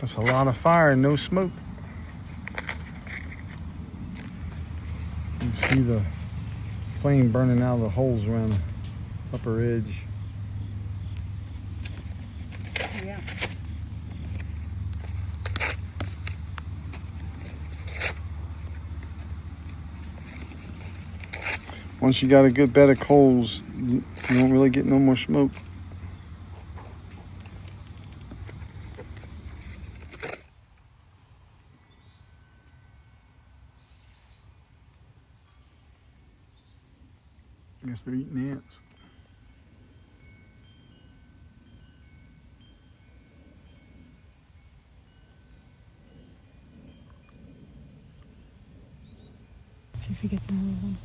That's a lot of fire and no smoke. You can see the flame burning out of the holes around the upper edge. Yeah. Once you got a good bed of coals, you don't really get no more smoke. I guess they're eating ants. See if he gets another one.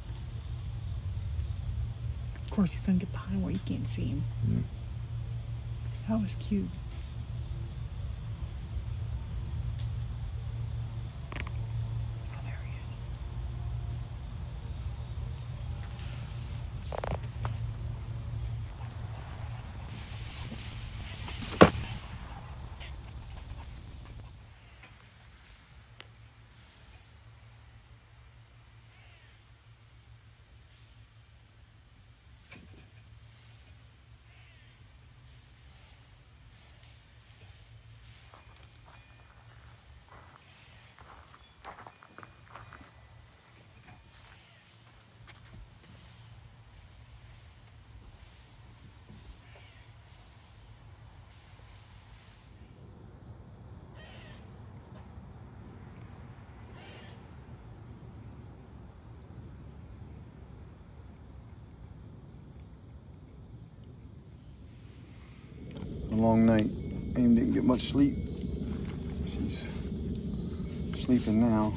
Of course, he's gonna get behind where you can't see him. Yeah. That was cute. Oh, there he is. A long night. Aim didn't get much sleep. She's sleeping now,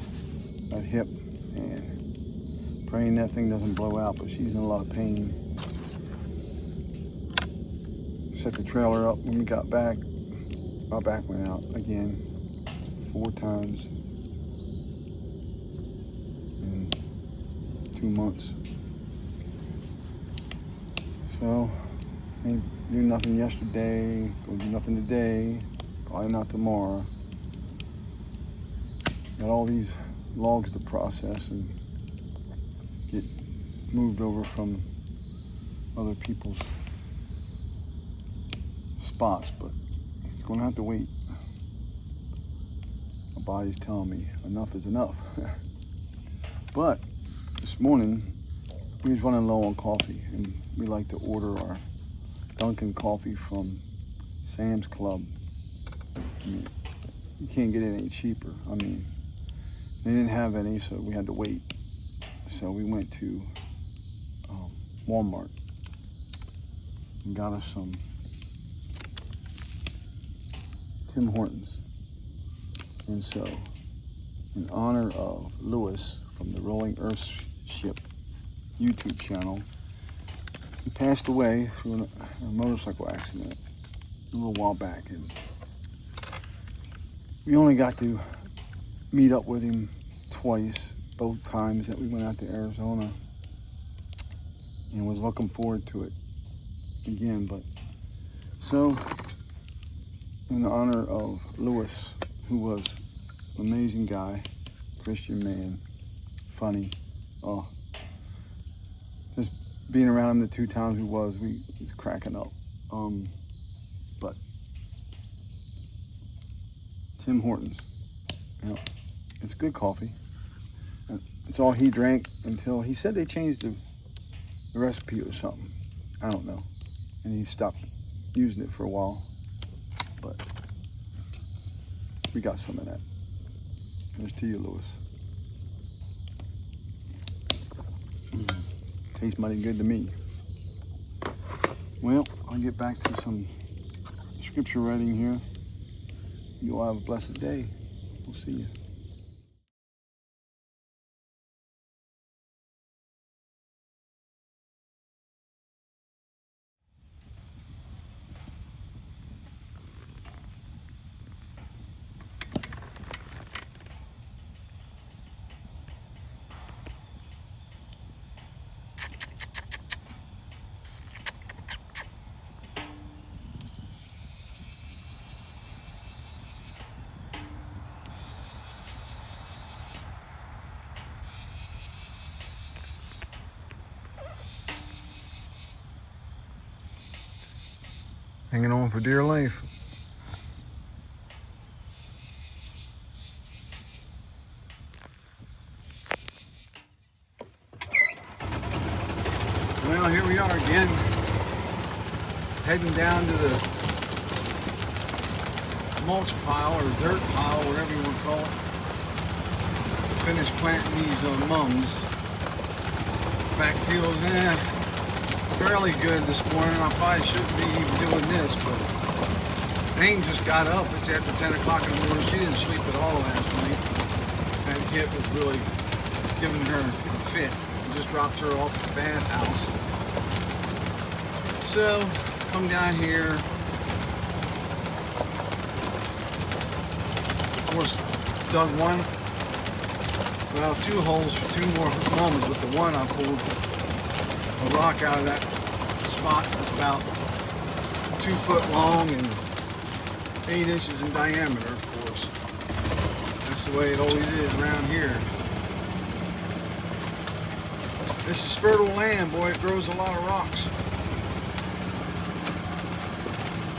that hip, and praying that thing doesn't blow out, but she's in a lot of pain. Set the trailer up when we got back. Our back went out again 4 times in 2 months. So, ain't do nothing yesterday, gonna do nothing today, probably not tomorrow. Got all these logs to process and get moved over from other people's spots, but it's gonna have to wait. My body's telling me enough is enough. But this morning we was running low on coffee, and we like to order our Dunkin' coffee from Sam's Club. I mean, you can't get it any cheaper. I mean, they didn't have any, so we had to wait. So we went to Walmart and got us some Tim Hortons. And so, in honor of Lewis from the Rolling Earth Ship YouTube channel, he passed away through a motorcycle accident a little while back, and we only got to meet up with him twice, both times that we went out to Arizona, and was looking forward to it again. But so, in honor of Lewis, who was an amazing guy, Christian man, funny, just being around him the 2 times we was cracking up. But Tim Hortons, you know, it's good coffee. It's all he drank until he said they changed the recipe or something. I don't know. And he stopped using it for a while. But we got some of that. Here's to you, Lewis. Tastes mighty good to me. Well, I'll get back to some scripture writing here. You all have a blessed day. We'll see you. hanging on for dear life. Well, here we are again, heading down to the mulch pile or dirt pile, whatever you want to call it. Finished planting these mums. Backfield's fairly good this morning. I probably shouldn't be even doing this, but Aim just got up. It's after 10 o'clock in the morning. She didn't sleep at all last night. That hip was really giving her a fit. I just dropped her off at the bathhouse. So, come down here. Of course, dug two holes for 2 more mums. With the one, I pulled a rock out of that spot that's about 2 foot long and 8 inches in diameter, of course. That's the way it always is around here. This is fertile land, boy. It grows a lot of rocks.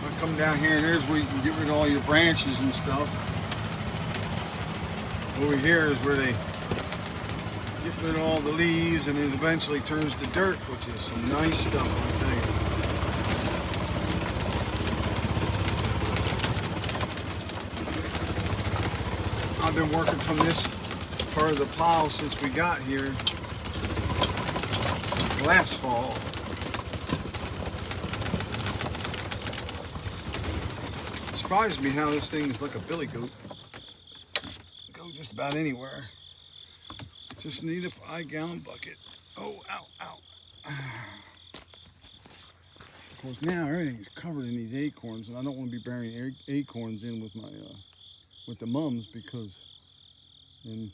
I come down here and there's where you can get rid of all your branches and stuff. Over here is where they get rid of all the leaves, and it eventually turns to dirt, which is some nice stuff, I'll tell you. I've been working from this part of the pile since we got here last fall. It surprised me how this thing is like a billy goat. Go just about anywhere. Just need a 5-gallon bucket. Oh, ow, ow. Of course, now everything's covered in these acorns, and I don't want to be burying acorns in with my with the mums, because then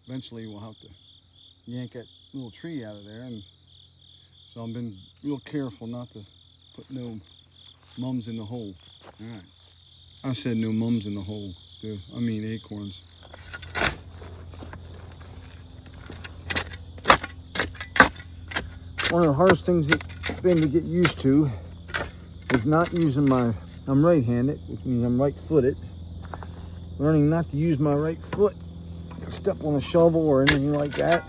eventually we'll have to yank that little tree out of there. And so I've been real careful not to put no mums in the hole. All right. I said no mums in the hole. I mean acorns. One of the hardest things it's been to get used to is not using I'm right-handed, which means I'm right-footed. Learning not to use my right foot to step on a shovel or anything like that,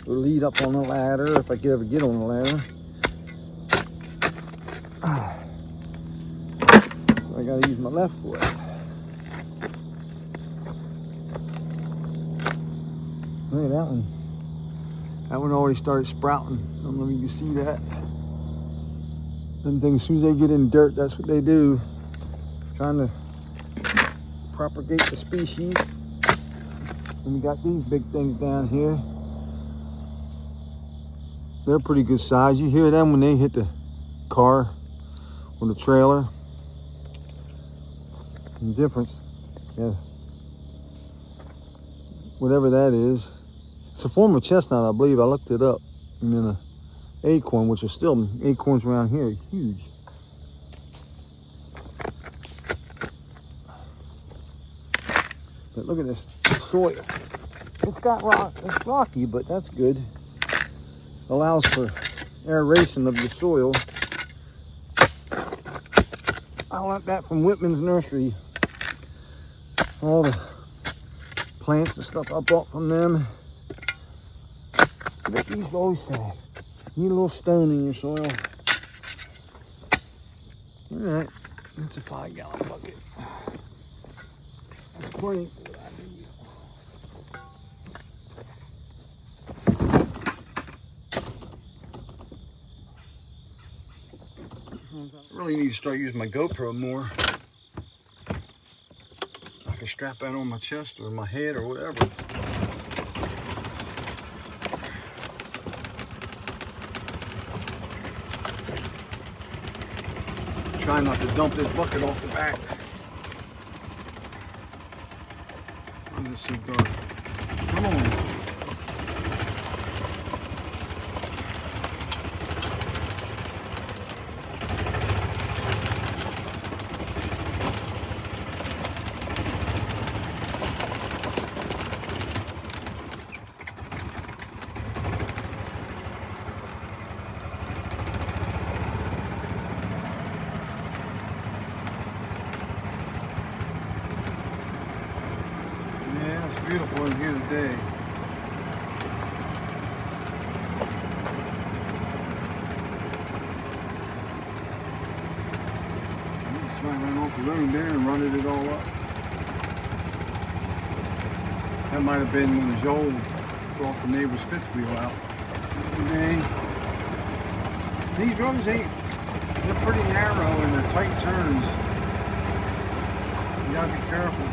or lead up on a ladder if I could ever get on a ladder. So I gotta use my left foot. Look at that one. That one already started sprouting. I don't know if you can see that. Them things, as soon as they get in dirt, that's what they do. Trying to propagate the species. And we got these big things down here. They're pretty good size. You hear them when they hit the car or the trailer. The difference, yeah. Whatever that is. It's a form of chestnut, I believe. I looked it up. And then an acorn, which is still, acorns around here are huge. But look at this soil. It's got rock. It's rocky, but that's good. Allows for aeration of the soil. I learned that from Whitman's nursery. All the plants and stuff I bought from them. Like they used to always say, you need a little stone in your soil. All right, that's a 5-gallon bucket. That's plenty for what I need. I really need to start using my GoPro more. I can strap that on my chest or my head or whatever. Trying not to dump this bucket off the back. Why is it so dark? Come on. day. Somebody ran off the road there and running it all up. That might have been when Joel brought the neighbor's fifth wheel out. These roads they're pretty narrow and they're tight turns. You gotta be careful.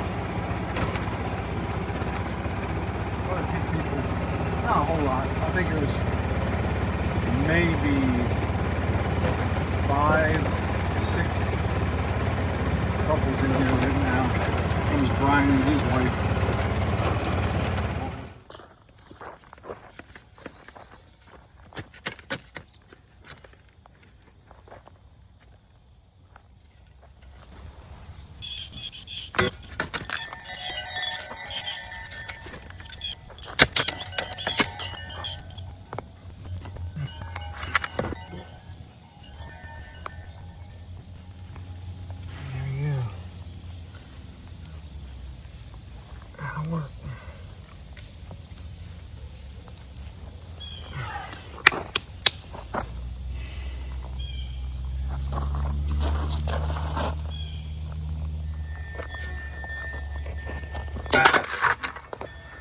Quite a few people, not a whole lot. I think it was maybe 5, 6 couples in here right now. It was Brian and his wife. Work.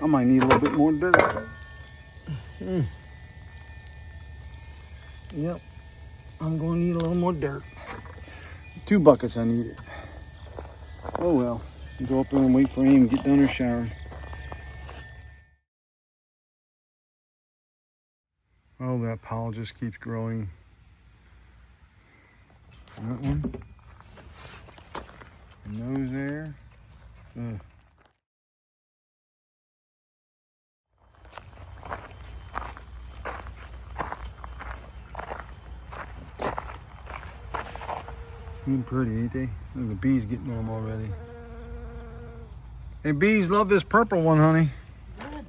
I might need a little bit more dirt. Yep, I'm gonna need a little more dirt. 2 buckets I needed. Oh well. Go up there and wait for him to get done or shower. Oh, that pile just keeps growing. That one. And those there. Ugh. Looking pretty, ain't they? Look, the bees getting on them already. Hey, bees love this purple one, honey. Good.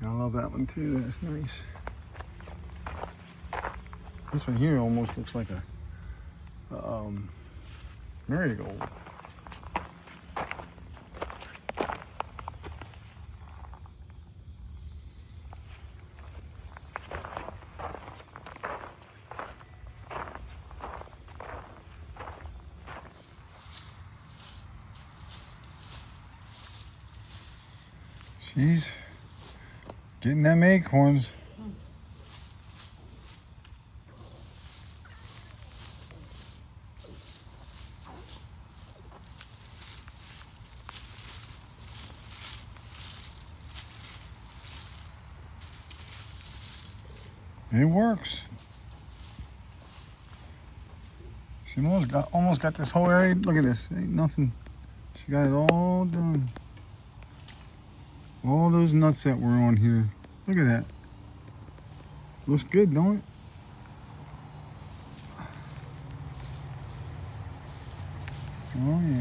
I love that one too. That's nice. This one here almost looks like a marigold. She's getting them acorns. It works. She almost got this whole area. Look at this. Ain't nothing. She got it all done. All those nuts that were on here. Look at that. Looks good, don't it? Oh yeah.